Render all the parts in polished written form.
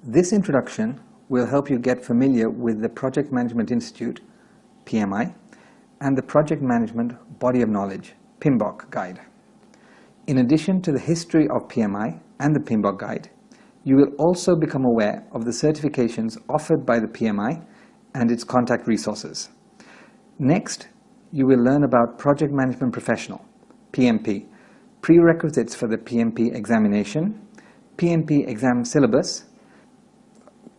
This introduction will help you get familiar with the Project Management Institute, PMI, and the Project Management Body of Knowledge, PMBOK guide. In addition to the history of PMI and the PMBOK guide, you will also become aware of the certifications offered by the PMI and its contact resources. Next, you will learn about Project Management Professional, PMP, prerequisites for the PMP examination, PMP exam syllabus,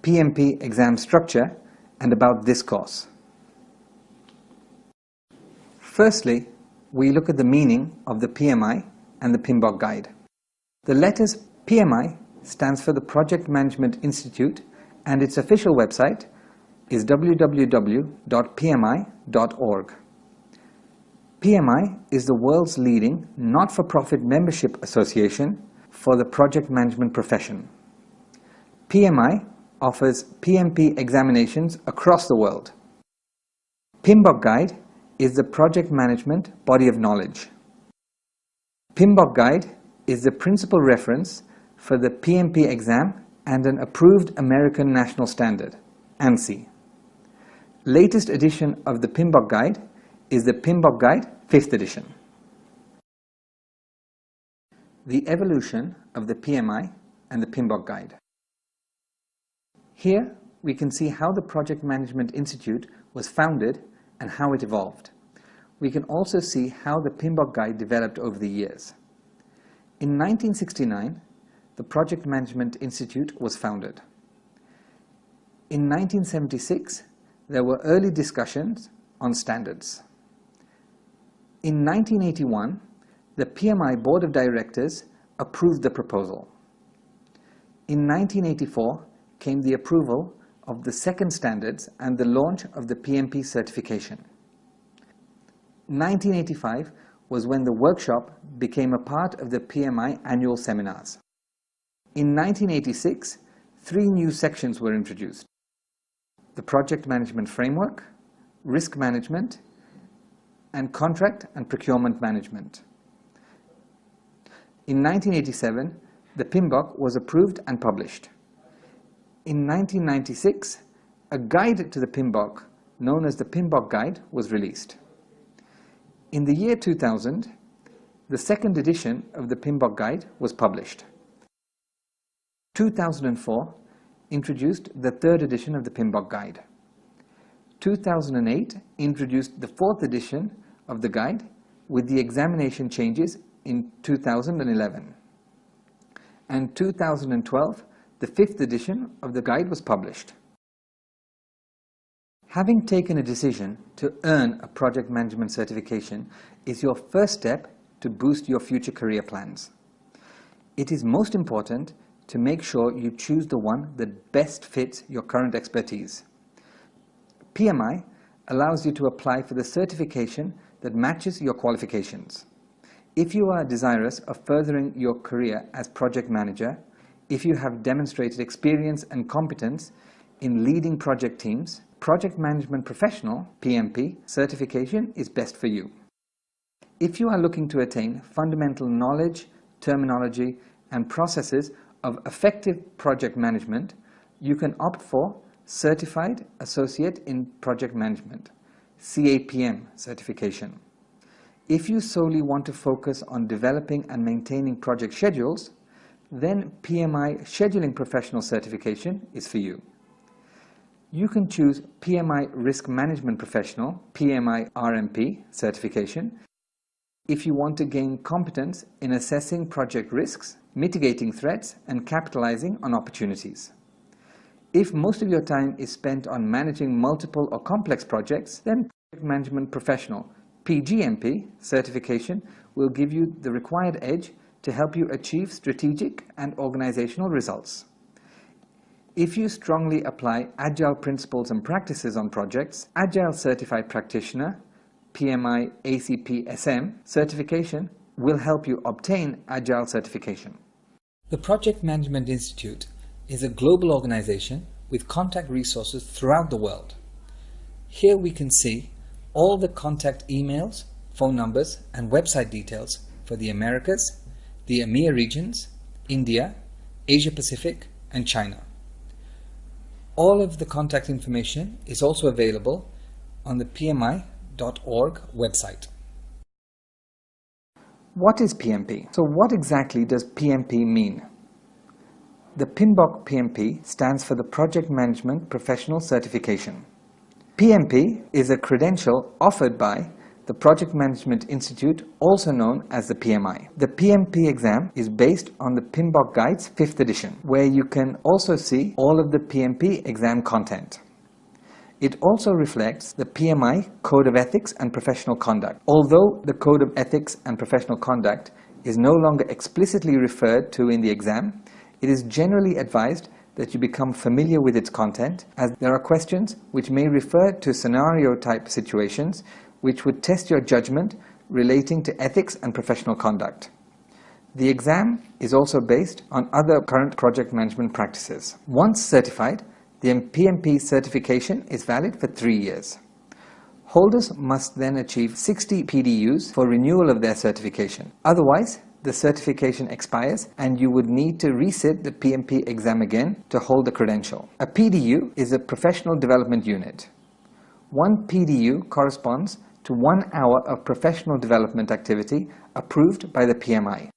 PMP exam structure, and about this course. Firstly, we look at the meaning of the PMI and the PMBOK guide. The letters PMI stands for the Project Management Institute, and its official website is www.pmi.org. PMI is the world's leading not-for-profit membership association for the project management profession. PMI offers PMP examinations across the world. PMBOK guide is the project management body of knowledge. PMBOK guide is the principal reference for the PMP exam and an approved American national standard, ANSI. Latest edition of the PMBOK guide is the PMBOK guide 5th edition. The evolution of the PMI and the PMBOK guide. Here we can see how the Project Management Institute was founded and how it evolved. We can also see how the PMBOK guide developed over the years. In 1969, the Project Management Institute was founded. In 1976, there were early discussions on standards. In 1981, the PMI Board of Directors approved the proposal. In 1984 came the approval of the second standards and the launch of the PMP certification. 1985 was when the workshop became a part of the PMI annual seminars. In 1986, 3 new sections were introduced: the Project Management Framework, Risk Management, and Contract and Procurement Management. In 1987, the PMBOK was approved and published. In 1996, a guide to the PMBOK, known as the PMBOK Guide, was released. In the year 2000, the second edition of the PMBOK Guide was published. 2004 introduced the third edition of the PMBOK Guide. 2008 introduced the fourth edition of the guide with the examination changes in 2011. And 2012, the fifth edition of the guide was published. Having taken a decision to earn a project management certification is your first step to boost your future career plans. It is most important to make sure you choose the one that best fits your current expertise. PMI allows you to apply for the certification that matches your qualifications. If you are desirous of furthering your career as project manager, if you have demonstrated experience and competence in leading project teams, Project Management Professional, PMP, certification is best for you. If you are looking to attain fundamental knowledge, terminology, and processes of effective project management, you can opt for Certified Associate in Project Management, CAPM certification. If you solely want to focus on developing and maintaining project schedules, then PMI Scheduling Professional certification is for you. You can choose PMI Risk Management Professional, PMI RMP certification, if you want to gain competence in assessing project risks, mitigating threats, and capitalizing on opportunities. If most of your time is spent on managing multiple or complex projects, then Project Management Professional, PGMP certification will give you the required edge to help you achieve strategic and organizational results. If you strongly apply Agile principles and practices on projects, Agile Certified Practitioner, PMI ACP SM certification will help you obtain Agile certification. The Project Management Institute is a global organization with contact resources throughout the world. Here we can see all the contact emails, phone numbers, and website details for the Americas, the EMEA regions, India, Asia Pacific, and China. All of the contact information is also available on the PMI.org website. What is PMP? So what exactly does PMP mean? The PMBOK PMP stands for the Project Management Professional Certification. PMP is a credential offered by the Project Management Institute, also known as the PMI. The PMP exam is based on the PMBOK Guide's 5th edition, where you can also see all of the PMP exam content. It also reflects the PMI Code of Ethics and Professional Conduct. Although the Code of Ethics and Professional Conduct is no longer explicitly referred to in the exam, it is generally advised that you become familiar with its content, as there are questions which may refer to scenario-type situations which would test your judgment relating to ethics and professional conduct. The exam is also based on other current project management practices. Once certified, the PMP certification is valid for 3 years. Holders must then achieve 60 PDUs for renewal of their certification. Otherwise, the certification expires and you would need to resit the PMP exam again to hold the credential. A PDU is a professional development unit. One PDU corresponds to 1 hour of professional development activity approved by the PMI.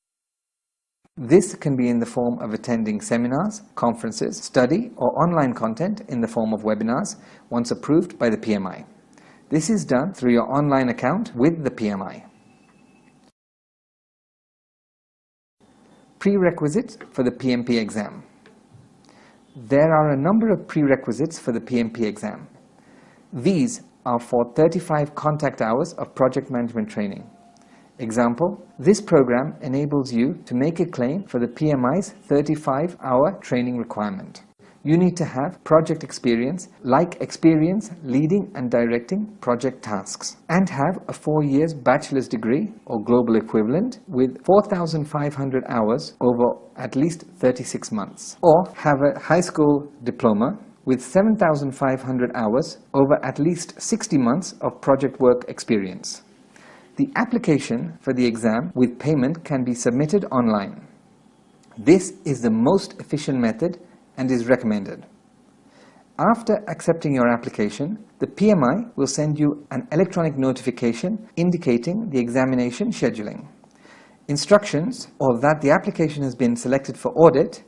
This can be in the form of attending seminars, conferences, study, or online content in the form of webinars once approved by the PMI. This is done through your online account with the PMI. Prerequisites for the PMP exam. There are a number of prerequisites for the PMP exam. These are for 35 contact hours of project management training. Example, this program enables you to make a claim for the PMI's 35-hour training requirement. You need to have project experience, like experience leading and directing project tasks, and have a 4 years bachelor's degree or global equivalent with 4,500 hours over at least 36 months, or have a high school diploma with 7,500 hours over at least 60 months of project work experience. The application for the exam with payment can be submitted online. This is the most efficient method and is recommended. After accepting your application, the PMI will send you an electronic notification indicating the examination scheduling. Instructions, or that the application has been selected for audit.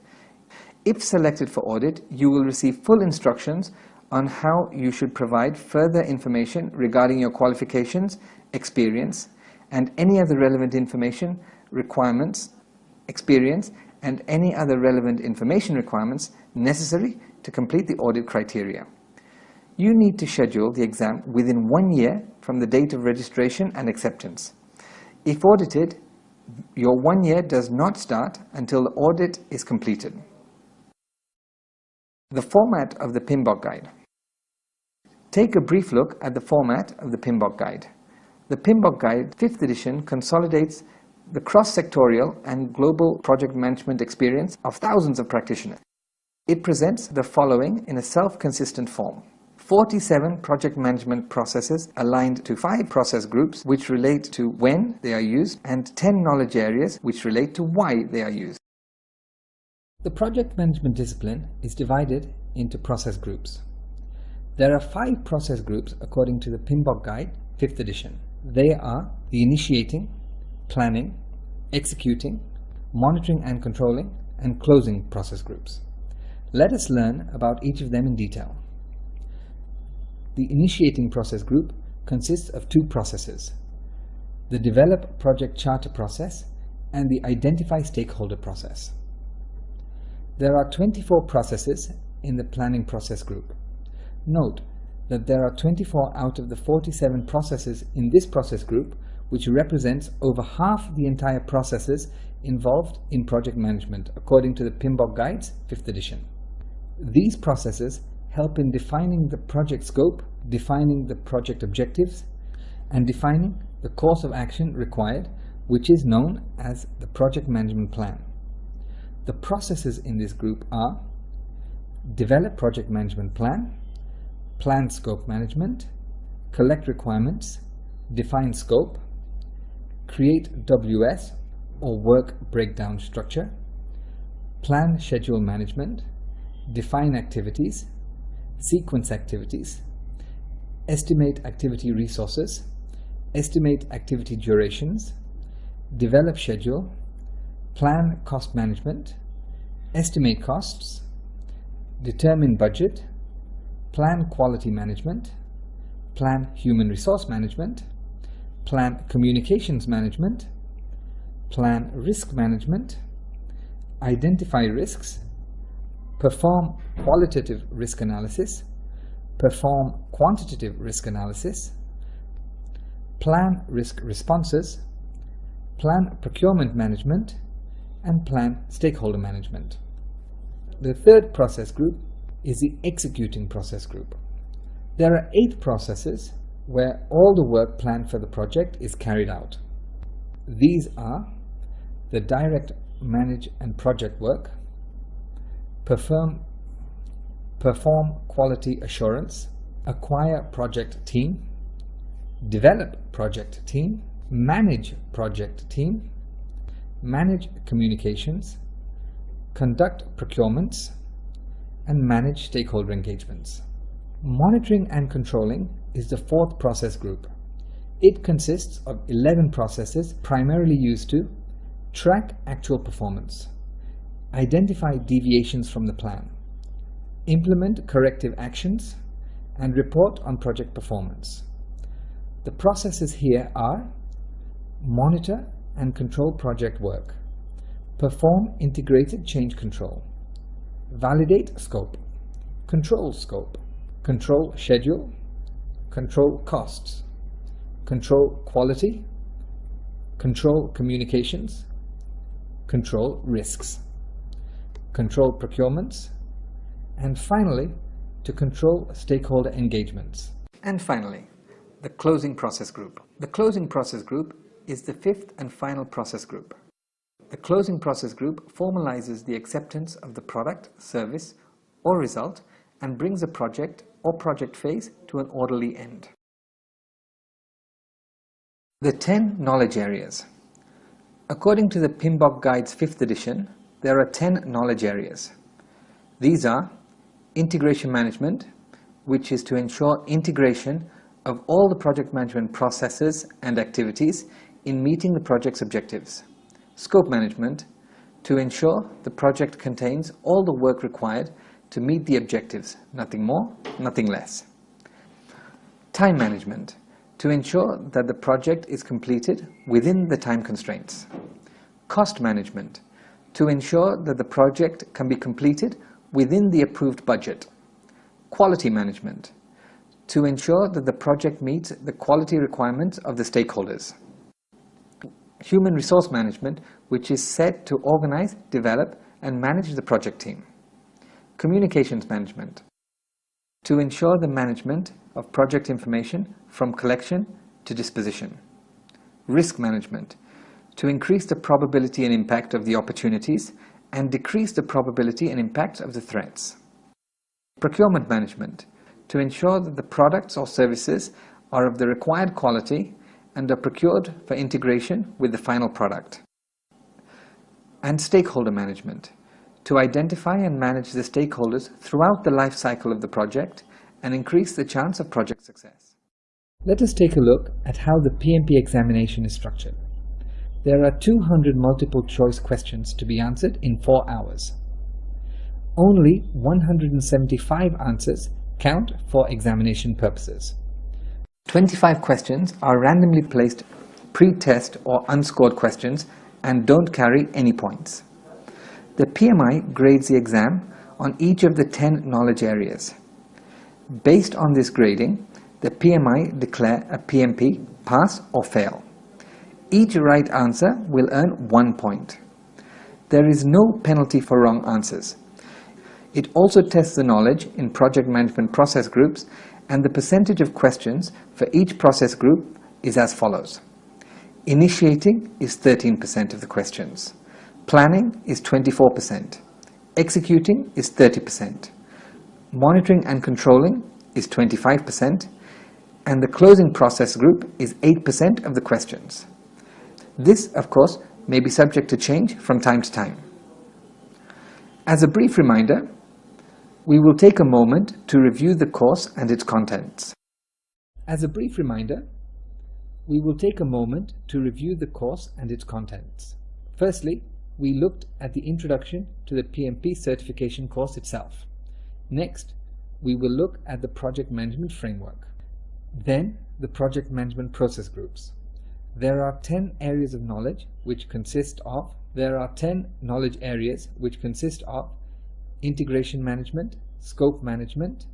If selected for audit, you will receive full instructions on how you should provide further information regarding your qualifications, experience, and any other relevant information requirements, experience, and any other relevant information requirements necessary to complete the audit criteria. You need to schedule the exam within 1 year from the date of registration and acceptance. If audited, your 1 year does not start until the audit is completed. The format of the PMBOK Guide. Take a brief look at the format of the PMBOK Guide. The PMBOK Guide 5th edition consolidates the cross-sectorial and global project management experience of thousands of practitioners. It presents the following in a self-consistent form: 47 project management processes aligned to 5 process groups which relate to when they are used, and 10 knowledge areas which relate to why they are used. The project management discipline is divided into process groups. There are 5 process groups according to the PMBOK Guide 5th edition. They are the initiating, planning, executing, monitoring and controlling, and closing process groups. Let us learn about each of them in detail. The initiating process group consists of 2 processes: the develop project charter process and the identify stakeholder process. There are 24 processes in the planning process group. Note that there are 24 out of the 47 processes in this process group, which represents over half the entire processes involved in project management, according to the PMBOK Guide's 5th edition. These processes help in defining the project scope, defining the project objectives, and defining the course of action required, which is known as the project management plan. The processes in this group are: develop project management plan, plan scope management, collect requirements, define scope, create WS or work breakdown structure, plan schedule management, define activities, sequence activities, estimate activity resources, estimate activity durations, develop schedule, plan cost management, estimate costs, determine budget, plan quality management, plan human resource management, plan communications management, plan risk management, identify risks, perform qualitative risk analysis, perform quantitative risk analysis, plan risk responses, plan procurement management, and plan stakeholder management. The third process group is the executing process group. There are 8 processes where all the work planned for the project is carried out. These are the direct, manage and project work, perform quality assurance, acquire project team, develop project team, manage project team, manage communications, conduct procurements, and manage stakeholder engagements. Monitoring and controlling is the 4th process group. It consists of 11 processes primarily used to track actual performance, identify deviations from the plan, implement corrective actions, and report on project performance. The processes here are: monitor and control project work, perform integrated change control, validate scope, control schedule, control costs, control quality, control communications, control risks, control procurements, and finally, to control stakeholder engagements. And finally, the closing process group. The closing process group is the 5th and final process group. The closing process group formalizes the acceptance of the product, service, or result and brings a project or project phase to an orderly end. The 10 knowledge areas. According to the PMBOK Guide's 5th edition, there are 10 knowledge areas. These are integration management, which is to ensure integration of all the project management processes and activities in meeting the project's objectives. Scope management, to ensure the project contains all the work required to meet the objectives, nothing more, nothing less. Time management, to ensure that the project is completed within the time constraints. Cost management, to ensure that the project can be completed within the approved budget. Quality management, to ensure that the project meets the quality requirements of the stakeholders. Human resource management, which is set to organize, develop, and manage the project team. Communications management, to ensure the management of project information from collection to disposition. Risk management, to increase the probability and impact of the opportunities and decrease the probability and impact of the threats. Procurement management, to ensure that the products or services are of the required quality and are procured for integration with the final product. And stakeholder management, to identify and manage the stakeholders throughout the life cycle of the project and increase the chance of project success. Let us take a look at how the PMP examination is structured. There are 200 multiple choice questions to be answered in 4 hours. Only 175 answers count for examination purposes. 25 questions are randomly placed pre-test or unscored questions and don't carry any points. The PMI grades the exam on each of the 10 knowledge areas. Based on this grading, the PMI declare a PMP pass or fail. Each right answer will earn 1 point. There is no penalty for wrong answers. It also tests the knowledge in project management process groups, and the percentage of questions for each process group is as follows. Initiating is 13% of the questions. Planning is 24%. Executing is 30%. Monitoring and controlling is 25%. And the closing process group is 8% of the questions. This, of course, may be subject to change from time to time. As a brief reminder, We will take a moment to review the course and its contents. As a brief reminder, we will take a moment to review the course and its contents. Firstly, we looked at the introduction to the PMP certification course itself. Next, we will look at the project management framework. Then, the project management process groups. There are 10 areas of knowledge which consist of integration management, scope management,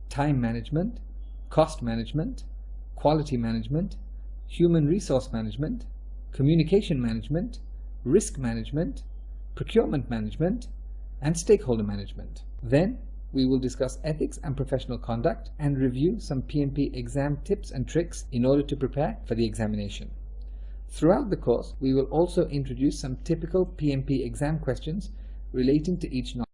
time management, cost management, quality management, human resource management, communication management, risk management, procurement management, and stakeholder management. Then, we will discuss ethics and professional conduct and review some PMP exam tips and tricks in order to prepare for the examination. Throughout the course, we will also introduce some typical PMP exam questions relating to each knowledge.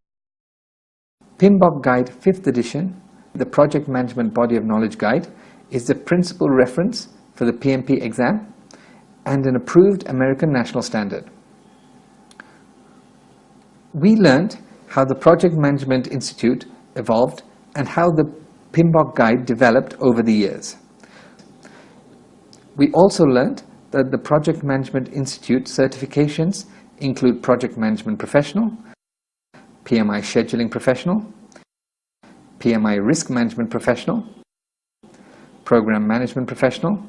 PMBOK Guide 5th edition, the Project Management Body of Knowledge Guide, is the principal reference for the PMP exam and an approved American national standard. We learned how the Project Management Institute evolved and how the PMBOK Guide developed over the years. We also learned that the Project Management Institute certifications include Project Management Professional, PMI Scheduling Professional, PMI Risk Management Professional, Program Management Professional,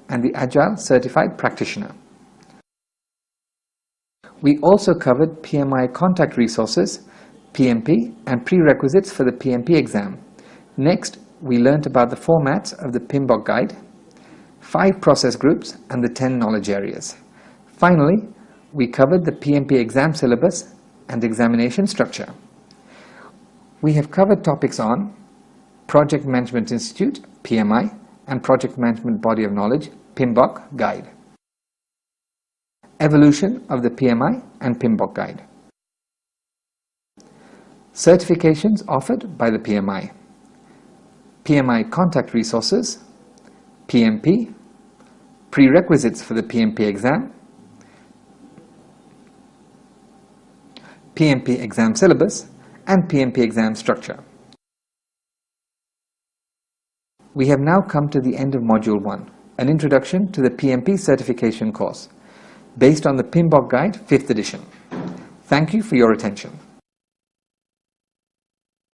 and the Agile Certified Practitioner. We also covered PMI Contact Resources, PMP, and Prerequisites for the PMP exam. Next, we learnt about the formats of the PMBOK Guide, 5 process groups, and the 10 knowledge areas. Finally, we covered the PMP exam syllabus and examination structure. We have covered topics on Project Management Institute, PMI, and Project Management Body of Knowledge, PMBOK Guide. Evolution of the PMI and PMBOK Guide. Certifications offered by the PMI. PMI Contact Resources, PMP, Prerequisites for the PMP exam, PMP exam syllabus, and PMP exam structure. We have now come to the end of Module 1, an introduction to the PMP certification course, based on the PMBOK Guide 5th edition. Thank you for your attention.